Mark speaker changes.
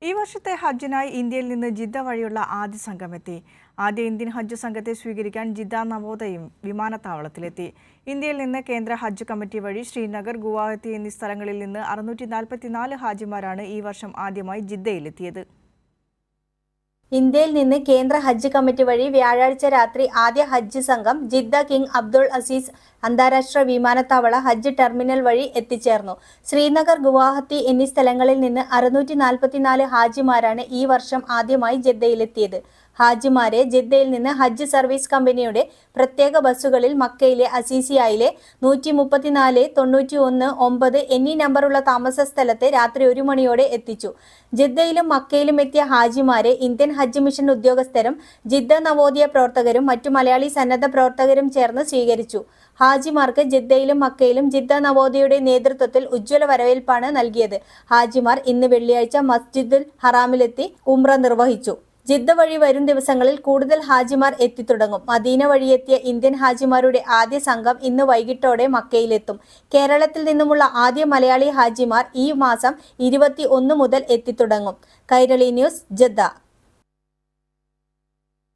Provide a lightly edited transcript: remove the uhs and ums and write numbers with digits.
Speaker 1: ഈ വർഷത്തെ ഹജ്ജിനായി ഇന്ത്യയിൽ നിന്ന് ജിദ്ദ വഴിയുള്ള ആദ്യ സംഘമെത്തി. ആദ്യ ഇന്ത്യൻ ഹജ്ജ് സംഘത്തെ സ്വീകരിക്കാൻ ജിദ്ദ നവോദയയും വിമാനത്താവളത്തിലെത്തി. ഇന്ത്യയിൽ നിന്ന് കേന്ദ്ര ഹജ്ജ് കമ്മിറ്റി വഴി ശ്രീനഗർ, ഗുവാഹത്തി എന്നീ സ്ഥലങ്ങളിൽ നിന്ന് 644 ഹാജിമാരാണ് ഈ വർഷം ആദ്യമായി ജിദ്ദയിലെത്തിയത്.
Speaker 2: ഇന്ത്യയിൽ നിന്ന് കേന്ദ്ര ഹജ്ജ് കമ്മിറ്റി വഴി വ്യാഴാഴ്ച രാത്രി ആദ്യ ഹജ്ജ് സംഘം ജിദ്ദ കിങ് അബ്ദുൾ അസീസ് അന്താരാഷ്ട്ര വിമാനത്താവള ഹജ്ജ് ടെർമിനൽ വഴി എത്തിച്ചേർന്നു. ശ്രീനഗർ, ഗുവാഹത്തി എന്നീ സ്ഥലങ്ങളിൽ നിന്ന് 644 ഹാജിമാരാണ് ഈ വർഷം ആദ്യമായി ജിദ്ദയിലെത്തിയത്. ഹാജിമാരെ ജിദ്ദയിൽ നിന്ന് ഹജ്ജ് സർവീസ് കമ്പനിയുടെ പ്രത്യേക ബസ്സുകളിൽ മക്കയിലെ അസീസിയയിലെ 134, 91, 9 എന്നീ നമ്പറുള്ള താമസ സ്ഥലത്ത് രാത്രി 1 മണിയോടെ എത്തിച്ചു. ജിദ്ദയിലും മക്കയിലും എത്തിയ ഹാജിമാരെ ഇന്ത്യൻ ഹജ്ജ് മിഷൻ ഉദ്യോഗസ്ഥരും ജിദ്ദ നവോദയ പ്രവർത്തകരും മറ്റു മലയാളി സന്നദ്ധ പ്രവർത്തകരും ചേർന്ന് സ്വീകരിച്ചു. ഹാജിമാർക്ക് ജിദ്ദയിലും മക്കയിലും ജിദ്ദ നവോദയയുടെ നേതൃത്വത്തിൽ ഉജ്ജ്വല വരവേൽപ്പാണ് നൽകിയത്. ഹാജിമാർ ഇന്ന് വെള്ളിയാഴ്ച മസ്ജിദുൽ ഹറാമിലെത്തി ഉംറ നിർവഹിച്ചു. ജിദ്ദ വഴി വരും ദിവസങ്ങളിൽ കൂടുതൽ ഹാജിമാർ എത്തിത്തുടങ്ങും. മദീന വഴിയെത്തിയ ഇന്ത്യൻ ഹാജിമാരുടെ ആദ്യ സംഘം ഇന്ന് വൈകിട്ടോടെ മക്കയിലെത്തും. കേരളത്തിൽ നിന്നുമുള്ള ആദ്യ മലയാളി ഹാജിമാർ ഈ മാസം 21 മുതൽ എത്തിത്തുടങ്ങും. Kairali news, Jeddah.